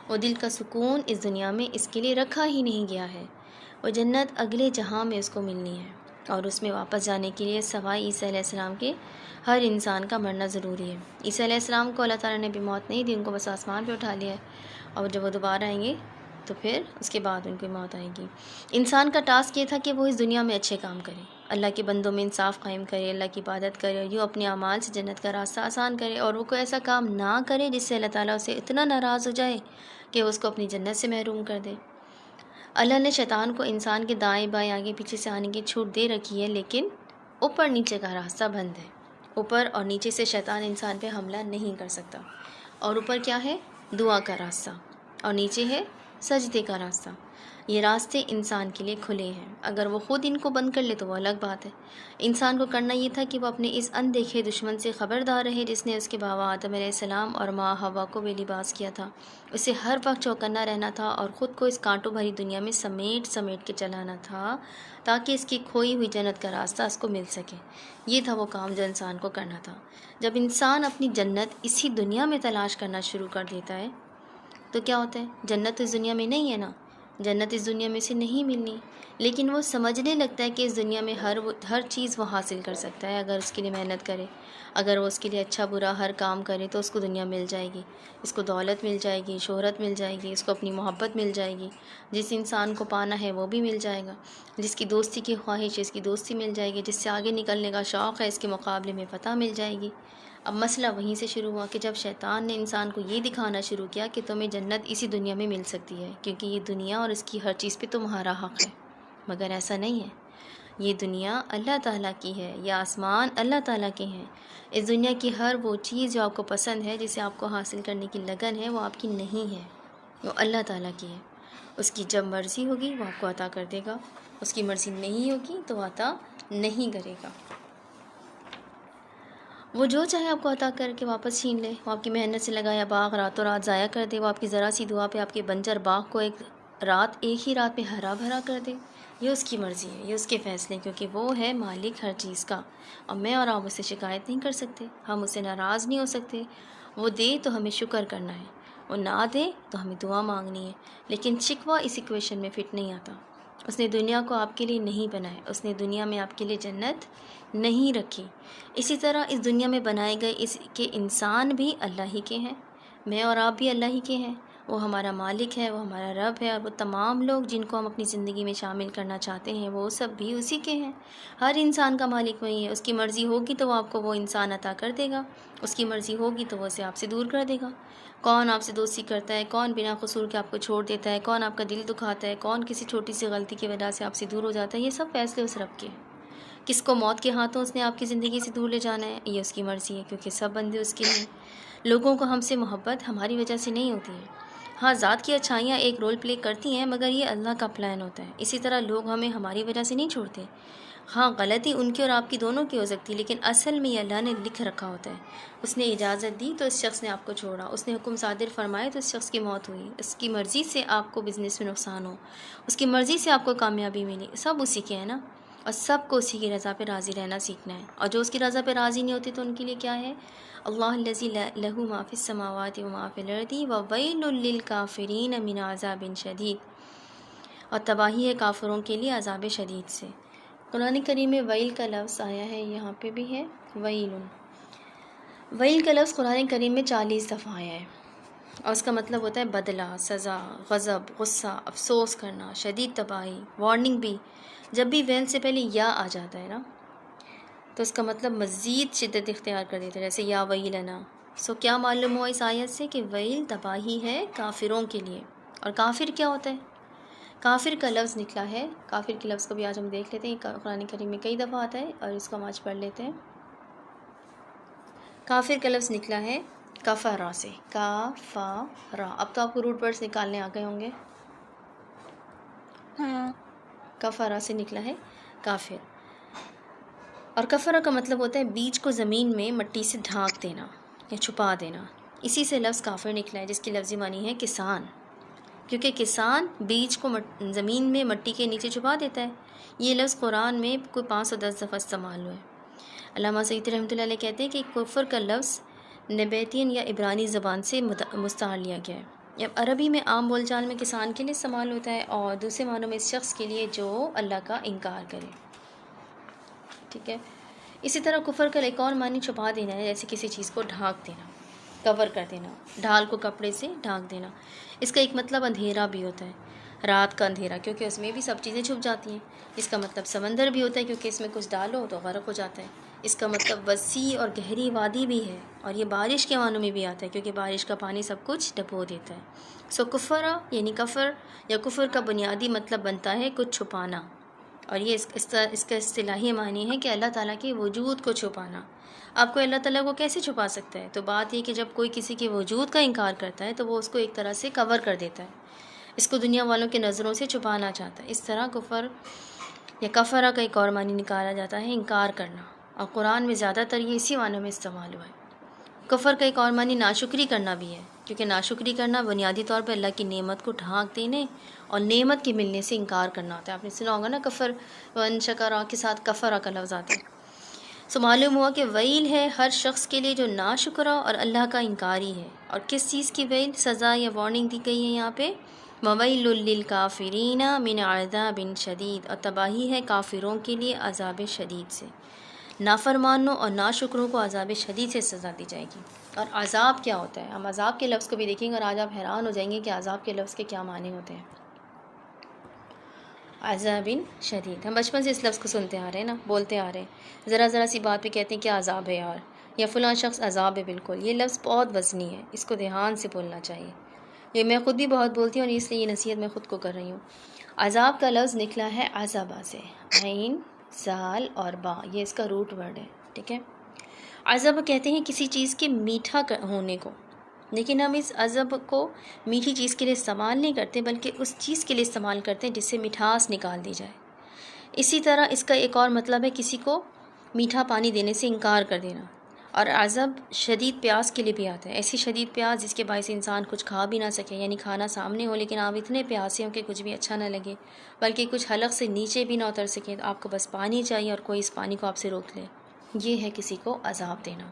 وہ دل کا سکون اس دنیا میں اس کے لیے رکھا ہی نہیں گیا ہے. وہ جنت اگلے جہاں میں اس کو ملنی ہے، اور اس میں واپس جانے کے لیے سوائے عیسیٰ علیہ السلام کے ہر انسان کا مرنا ضروری ہے. عیسیٰ علیہ السلام کو اللہ تعالیٰ نے بھی موت نہیں دی، ان کو بس آسمان پہ اٹھا لیا ہے، اور جب وہ دوبارہ آئیں گے تو پھر اس کے بعد ان کی موت آئے گی. انسان کا ٹاسک یہ تھا کہ وہ اس دنیا میں اچھے کام کرے، اللہ کے بندوں میں انصاف قائم کرے، اللہ کی عبادت کرے، اور یوں اپنے اعمال سے جنت کا راستہ آسان کرے. اور وہ کوئی ایسا کام نہ کرے جس سے اللہ تعالیٰ اسے اتنا ناراض ہو جائے کہ اس کو اپنی جنت سے محروم کر دے. اللہ نے شیطان کو انسان کے دائیں بائیں آگے پیچھے سے آنے کی چھوٹ دے رکھی ہے، لیکن اوپر نیچے کا راستہ بند ہے. اوپر اور نیچے سے شیطان انسان پہ حملہ نہیں کر سکتا. اور اوپر کیا ہے؟ دعا کا راستہ، اور نیچے ہے سجدے کا راستہ. یہ راستے انسان کے لیے کھلے ہیں. اگر وہ خود ان کو بند کر لے تو وہ الگ بات ہے. انسان کو کرنا یہ تھا کہ وہ اپنے اس اندیکھے دشمن سے خبردار رہے جس نے اس کے بابا آدم علیہ السلام اور ماں حوا کو بے لباس کیا تھا. اسے ہر وقت چوکنا رہنا تھا اور خود کو اس کانٹوں بھری دنیا میں سمیٹ کے چلانا تھا تاکہ اس کی کھوئی ہوئی جنت کا راستہ اس کو مل سکے. یہ تھا وہ کام جو انسان کو کرنا تھا. جب انسان اپنی جنت اسی دنیا میں تلاش کرنا شروع کر دیتا ہے تو کیا ہوتا ہے؟ جنت اس دنیا میں نہیں ہے نا. جنت اس دنیا میں سے نہیں ملنی، لیکن وہ سمجھنے لگتا ہے کہ اس دنیا میں ہر چیز وہ حاصل کر سکتا ہے اگر اس کے لیے محنت کرے، اگر وہ اس کے لیے اچھا برا ہر کام کرے تو اس کو دنیا مل جائے گی، اس کو دولت مل جائے گی، شہرت مل جائے گی، اس کو اپنی محبت مل جائے گی، جس انسان کو پانا ہے وہ بھی مل جائے گا، جس کی دوستی کی خواہش ہے اس کی دوستی مل جائے گی، جس سے آگے نکلنے کا شوق ہے اس کے مقابلے میں فتح مل جائے گی۔ اب مسئلہ وہیں سے شروع ہوا کہ جب شیطان نے انسان کو یہ دکھانا شروع کیا کہ تمہیں جنت اسی دنیا میں مل سکتی ہے، کیونکہ یہ دنیا اور اس کی ہر چیز پہ تمہارا حق ہے، مگر ایسا نہیں ہے۔ یہ دنیا اللہ تعالیٰ کی ہے، یہ آسمان اللہ تعالیٰ کے ہیں۔ اس دنیا کی ہر وہ چیز جو آپ کو پسند ہے، جسے آپ کو حاصل کرنے کی لگن ہے، وہ آپ کی نہیں ہے، وہ اللہ تعالیٰ کی ہے۔ اس کی جب مرضی ہوگی وہ آپ کو عطا کر دے گا، اس کی مرضی نہیں ہوگی تو عطا نہیں کرے گا۔ وہ جو چاہے آپ کو عطا کر کے واپس چھین لے، وہ آپ کی محنت سے لگایا باغ راتوں رات ضائع کر دے، وہ آپ کی ذرا سی دعا پہ آپ کے بنجر باغ کو ایک ہی رات میں ہرا بھرا کر دے۔ یہ اس کی مرضی ہے، یہ اس کے فیصلے، کیونکہ وہ ہے مالک ہر چیز کا، اور میں اور آپ اس سے شکایت نہیں کر سکتے، ہم اس سے ناراض نہیں ہو سکتے۔ وہ دے تو ہمیں شکر کرنا ہے، وہ نہ دے تو ہمیں دعا مانگنی ہے، لیکن شکوہ اس ایکویشن میں فٹ نہیں آتا۔ اس نے دنیا کو آپ کے لیے نہیں بنایا، اس نے دنیا میں آپ کے لیے جنت نہیں رکھی۔ اسی طرح اس دنیا میں بنائے گئے اس کے انسان بھی اللہ ہی کے ہیں، میں اور آپ بھی اللہ ہی کے ہیں، وہ ہمارا مالک ہے، وہ ہمارا رب ہے، اور وہ تمام لوگ جن کو ہم اپنی زندگی میں شامل کرنا چاہتے ہیں وہ سب بھی اسی کے ہیں۔ ہر انسان کا مالک وہی ہے، اس کی مرضی ہوگی تو وہ آپ کو وہ انسان عطا کر دے گا، اس کی مرضی ہوگی تو وہ اسے آپ سے دور کر دے گا۔ کون آپ سے دوستی کرتا ہے، کون بنا قصور کے آپ کو چھوڑ دیتا ہے، کون آپ کا دل دکھاتا ہے، کون کسی چھوٹی سی غلطی کی وجہ سے آپ سے دور ہو جاتا ہے، یہ سب فیصلے اس رب کے ہیں۔ کس کو موت کے ہاتھوں اس نے آپ کی زندگی سے دور لے جانا ہے، یہ اس کی مرضی ہے، کیونکہ سب بندے اس کے ہیں۔ لوگوں کو ہم سے محبت ہماری وجہ سے نہیں ہوتی ہے، ہاں ذات کی اچھائیاں ایک رول پلے کرتی ہیں، مگر یہ اللہ کا پلان ہوتا ہے۔ اسی طرح لوگ ہمیں ہماری وجہ سے نہیں چھوڑتے، ہاں غلطی ان کی اور آپ کی دونوں کی ہو سکتی ہے، لیکن اصل میں یہ اللہ نے لکھ رکھا ہوتا ہے۔ اس نے اجازت دی تو اس شخص نے آپ کو چھوڑا، اس نے حکم صادر فرمائے تو اس شخص کی موت ہوئی، اس کی مرضی سے آپ کو بزنس میں نقصان ہو، اس کی مرضی سے آپ کو کامیابی ملی، سب اسی کے ہیں نا، اور سب کو اسی کی رضا پہ راضی رہنا سیکھنا ہے، اور جو اس کی رضا پہ راضی نہیں ہوتی تو ان کے لیے کیا ہے؟ اللہ الذی لہ ما فی السماوات و ما فی الارض وویل للکافرین من عذاب شدید، اور تباہی ہے کافروں کے لیے عذاب شدید سے۔ قرآن کریم میں ویل کا لفظ آیا ہے، یہاں پہ بھی ہے ویل۔ ویل کا لفظ قرآن کریم میں 40 دفعہ آیا ہے، اور اس کا مطلب ہوتا ہے بدلہ، سزا، غضب، غصہ، افسوس کرنا، شدید تباہی، وارننگ بھی۔ جب بھی ویل سے پہلے یا آ جاتا ہے نا تو اس کا مطلب مزید شدت اختیار کر دیتا ہے، جیسے یا ویلنا۔ کیا معلوم ہوا اس آیت سے کہ ویل تباہی ہے کافروں کے لیے۔ اور کافر کیا ہوتا ہے؟ کافر کا لفظ نکلا ہے، کافر کے لفظ کو بھی آج ہم دیکھ لیتے ہیں، قرآن کریم میں کئی دفعہ آتا ہے اور اس کو ہم آج پڑھ لیتے ہیں۔ کافر کا لفظ نکلا ہے کفرا سے، کافرا۔ اب تو آپ کو روٹ ورڈز نکالنے آ گئے ہوں گے۔ کفرا سے نکلا ہے کافر، اور کفرا کا مطلب ہوتا ہے بیج کو زمین میں مٹی سے ڈھانک دینا یا چھپا دینا، اسی سے لفظ کافر نکلا ہے، جس کی لفظی معنی ہے کسان، کیونکہ کسان بیج کو زمین میں مٹی کے نیچے چھپا دیتا ہے۔ یہ لفظ قرآن میں کوئی 510 دفعہ استعمال ہوا ہے۔ علامہ سعدی رحمۃ اللہ علیہ کہتے ہیں کہ کفر کا لفظ نبیتین یا عبرانی زبان سے مستعار لیا گیا ہے۔ اب عربی میں عام بول چال میں کسان کے لیے استعمال ہوتا ہے، اور دوسرے معنوں میں اس شخص کے لیے جو اللہ کا انکار کرے، ٹھیک ہے۔ اسی طرح کفر کا ایک اور معنی چھپا دینا ہے، جیسے کسی چیز کو ڈھانک دینا، کور کر دینا، ڈھال کو کپڑے سے ڈھانک دینا۔ اس کا ایک مطلب اندھیرا بھی ہوتا ہے، رات کا اندھیرا، کیونکہ اس میں بھی سب چیزیں چھپ جاتی ہیں۔ اس کا مطلب سمندر بھی ہوتا ہے، کیونکہ اس میں کچھ ڈالو تو غرق ہو جاتا ہے۔ اس کا مطلب وسیع اور گہری وادی بھی ہے، اور یہ بارش کے معنوں میں بھی آتا ہے، کیونکہ بارش کا پانی سب کچھ ڈبو دیتا ہے۔ کفرا یعنی کفر یا کفر کا بنیادی مطلب بنتا ہے کچھ چھپانا، اور یہ اس کا اصطلاحی معنی ہے کہ اللہ تعالیٰ کے وجود کو چھپانا۔ آپ کو اللہ تعالیٰ کو کیسے چھپا سکتا ہے؟ تو بات یہ کہ جب کوئی کسی کے وجود کا انکار کرتا ہے تو وہ اس کو ایک طرح سے کور کر دیتا ہے، اس کو دنیا والوں کے نظروں سے چھپانا چاہتا ہے۔ اس طرح کفر یا کفرا کا ایک اور معنی نکالا جاتا ہے انکار کرنا، اور قرآن میں زیادہ تر یہ اسی معنوں میں استعمال ہوا ہے۔ کفر کا ایک اور معنی ناشکری کرنا بھی ہے، کیونکہ ناشکری کرنا بنیادی طور پہ اللہ کی نعمت کو ڈھانک دینے اور نعمت کے ملنے سے انکار کرنا ہوتا ہے۔ آپ نے سنا ہوگا نا کفر ون شکرا کے ساتھ کفرا کا لفظ آتا ہے۔ معلوم ہوا کہ ویل ہے ہر شخص کے لیے جو ناشکرا اور اللہ کا انکاری ہے۔ اور کس چیز کی ویل، سزا یا وارننگ دی گئی ہے یہاں پہ؟ وَوَيْلٌ لِّلْكَافِرِينَ مِنْ عَذَابٍ شَدِيدٍ، اور تباہی ہے کافروں کے لیے عذاب شدید سے، نافرمانوں اور ناشکروں کو عذاب شدید سے سزا دی جائے گی۔ اور عذاب کیا ہوتا ہے؟ ہم عذاب کے لفظ کو بھی دیکھیں گے اور آج آپ حیران ہو جائیں گے کہ عذاب کے لفظ کے کیا معنی ہوتے ہیں۔ عذاب شدید، ہم بچپن سے اس لفظ کو سنتے آ رہے ہیں نا، بولتے آ رہے ہیں، ذرا سی بات پہ کہتے ہیں کہ عذاب ہے یار، یا فلاں شخص عذاب ہے۔ بالکل، یہ لفظ بہت وزنی ہے، اس کو دھیان سے بولنا چاہیے۔ یہ میں خود بھی بہت بولتی ہوں اور اس لیے یہ نصیحت میں خود کو کر رہی ہوں۔ عذاب کا لفظ نکلا ہے عذابہ سے، عین زال اور با، یہ اس کا روٹ ورڈ ہے، ٹھیک ہے۔ عذاب کہتے ہیں کسی چیز کے میٹھا ہونے کو، لیکن ہم اس عذاب کو میٹھی چیز کے لیے استعمال نہیں کرتے، بلکہ اس چیز کے لیے استعمال کرتے ہیں جس سے مٹھاس نکال دی جائے۔ اسی طرح اس کا ایک اور مطلب ہے کسی کو میٹھا پانی دینے سے انکار کر دینا۔ اور عذاب شدید پیاس کے لیے بھی آتا ہے، ایسی شدید پیاس جس کے باعث انسان کچھ کھا بھی نہ سکے، یعنی کھانا سامنے ہو لیکن آپ اتنے پیاسے ہوں کہ کچھ بھی اچھا نہ لگے، بلکہ کچھ حلق سے نیچے بھی نہ اتر سکے، تو آپ کو بس پانی چاہیے اور کوئی اس پانی کو آپ سے روک لے۔ یہ ہے کسی کو عذاب دینا۔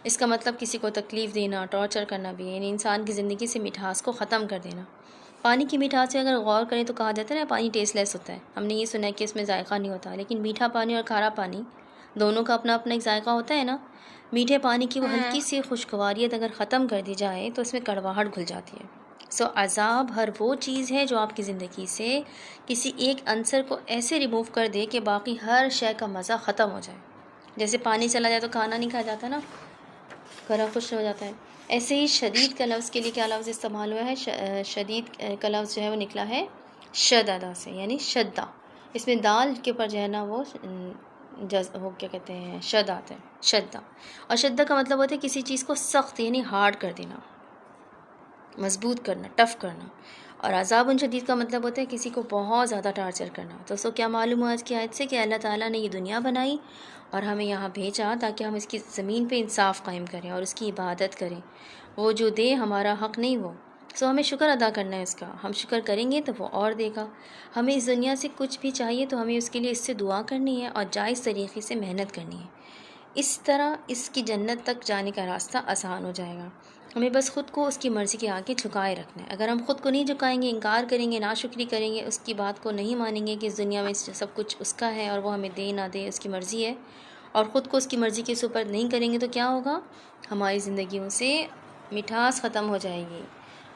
اس کا مطلب کسی کو تکلیف دینا، ٹارچر کرنا بھی ہے، یعنی انسان کی زندگی سے مٹھاس کو ختم کر دینا۔ پانی کی مٹھاس سے اگر غور کریں تو کہا جاتا ہے نا پانی ٹیسٹ لیس ہوتا ہے، ہم نے یہ سنا ہے کہ اس میں ذائقہ نہیں ہوتا، لیکن میٹھا پانی اور کھارا پانی دونوں کا اپنا اپنا ایک ذائقہ ہوتا ہے نا۔ میٹھے پانی کی وہ ہلکی سی خوشگواریت اگر ختم کر دی جائے تو اس میں کڑواہٹ گھل جاتی ہے۔ عذاب ہر وہ چیز ہے جو آپ کی زندگی سے کسی ایک عنصر کو ایسے ریموو کر دے کہ باقی ہر شے کا مزہ ختم ہو جائے۔ جیسے پانی چلا جائے تو کھانا نہیں کھا جاتا نا، گلا خشک ہو جاتا ہے۔ ایسے ہی شدید کا لفظ کے لیے کیا لفظ استعمال ہوا ہے؟ شدید کا لفظ جو ہے وہ نکلا ہے شددہ سے، یعنی شدہ۔ اس میں دال کے اوپر جو ہے نا وہ کیا کہتے ہیں، شد آتا ہے، شدہ۔ اور شدہ کا مطلب ہوتا ہے کسی چیز کو سخت یعنی ہارڈ کر دینا، مضبوط کرنا، ٹف کرنا۔ اور عذاب شدید کا مطلب ہوتا ہے کسی کو بہت زیادہ ٹارچر کرنا۔ تو کیا معلوم ہوا اس کی آیت سے کہ اللہ تعالیٰ نے یہ دنیا بنائی اور ہمیں یہاں بھیجا تاکہ ہم اس کی زمین پہ انصاف قائم کریں اور اس کی عبادت کریں۔ وہ جو دے ہمارا حق نہیں وہ، ہمیں شکر ادا کرنا ہے اس کا، ہم شکر کریں گے تو وہ اور دے گا۔ ہمیں اس دنیا سے کچھ بھی چاہیے تو ہمیں اس کے لیے اس سے دعا کرنی ہے اور جائز طریقے سے محنت کرنی ہے، اس طرح اس کی جنت تک جانے کا راستہ آسان ہو جائے گا۔ ہمیں بس خود کو اس کی مرضی کے آگے جھکائے رکھنا ہے۔ اگر ہم خود کو نہیں جھکائیں گے، انکار کریں گے، ناشکری کریں گے، اس کی بات کو نہیں مانیں گے کہ اس دنیا میں سب کچھ اس کا ہے اور وہ ہمیں دے نہ دے اس کی مرضی ہے، اور خود کو اس کی مرضی کے سپرد نہیں کریں گے، تو کیا ہوگا؟ ہماری زندگیوں سے مٹھاس ختم ہو جائے گی۔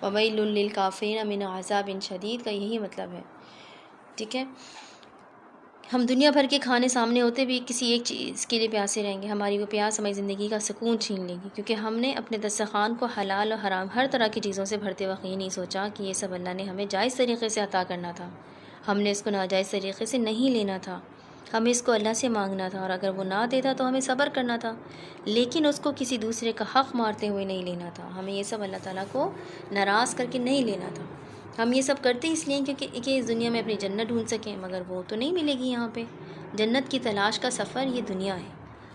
وَوَيْلٌ لِّلْكَافِرِينَ مِنْ عَذَابٍ شَدِيدٍ کا یہی مطلب ہے، ٹھیک ہے۔ ہم دنیا بھر کے کھانے سامنے ہوتے بھی کسی ایک چیز کے لیے پیاسے رہیں گے، ہماری وہ پیاس ہماری زندگی کا سکون چھین لے گی، کیونکہ ہم نے اپنے دسترخوان کو حلال اور حرام ہر طرح کی چیزوں سے بھرتے وقت یہ نہیں سوچا کہ یہ سب اللہ نے ہمیں جائز طریقے سے عطا کرنا تھا، ہم نے اس کو ناجائز طریقے سے نہیں لینا تھا، ہمیں اس کو اللہ سے مانگنا تھا، اور اگر وہ نہ دیتا تو ہمیں صبر کرنا تھا، لیکن اس کو کسی دوسرے کا حق مارتے ہوئے نہیں لینا تھا، ہمیں یہ سب اللہ تعالیٰ کو ناراض کر کے نہیں لینا تھا۔ ہم یہ سب کرتے اس لیے کہ اس دنیا میں اپنی جنت ڈھونڈ سکیں، مگر وہ تو نہیں ملے گی یہاں پہ۔ جنت کی تلاش کا سفر یہ دنیا ہے،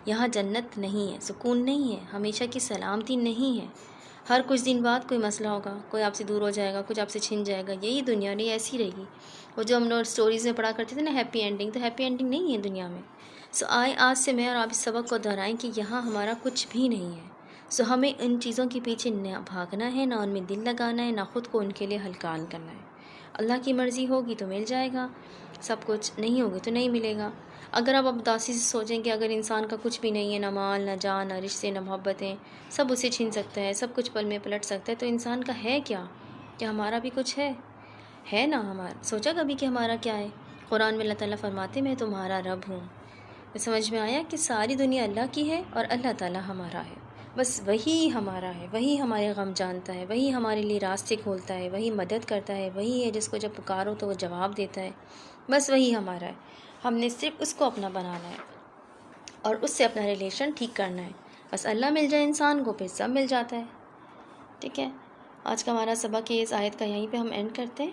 یہاں جنت نہیں ہے، سکون نہیں ہے، ہمیشہ کی سلامتی نہیں ہے۔ ہر کچھ دن بعد کوئی مسئلہ ہوگا، کوئی آپ سے دور ہو جائے گا، کچھ آپ سے چھن جائے گا، یہی دنیا نہیں ایسی رہے گی۔ وہ جو ہم لوگ اسٹوریز میں پڑھا کرتے تھے نا ہیپی اینڈنگ، تو ہیپی اینڈنگ نہیں ہے دنیا میں۔ آج سے میں اور آپ اس سبق کو دہرائیں کہ یہاں ہمارا کچھ بھی نہیں ہے۔ ہمیں ان چیزوں کے پیچھے نہ بھاگنا ہے، نہ ان میں دل لگانا ہے، نہ خود کو ان کے لیے ہلکان کرنا ہے۔ اللہ کی مرضی ہوگی تو مل جائے گا سب کچھ، نہیں ہوگی تو نہیں ملے گا۔ اگر آپ اداسی سے سوچیں کہ اگر انسان کا کچھ بھی نہیں ہے، نہ مال، نہ جان، نہ رشتے، نہ محبتیں، سب اسے چھین سکتا ہے، سب کچھ پل میں پلٹ سکتا ہے، تو انسان کا ہے کیا ہمارا بھی کچھ ہے نا ہمارا؟ سوچا کبھی کہ ہمارا کیا ہے؟ قرآن میں اللہ تعالیٰ فرماتے میں تمہارا رب ہوں۔ سمجھ میں آیا کہ ساری دنیا اللہ کی ہے اور اللہ تعالیٰ ہمارا ہے، بس وہی ہمارا ہے، وہی ہمارے غم جانتا ہے، وہی ہمارے لیے راستے کھولتا ہے، وہی مدد کرتا ہے، وہی ہے جس کو جب پکارو تو وہ جواب دیتا ہے، بس وہی ہمارا ہے۔ ہم نے صرف اس کو اپنا بنانا ہے اور اس سے اپنا ریلیشن ٹھیک کرنا ہے، بس اللہ مل جائے انسان کو پھر سب مل جاتا ہے، ٹھیک ہے۔ آج کا ہمارا سبق اس آیت کا یہیں پہ ہم اینڈ کرتے ہیں۔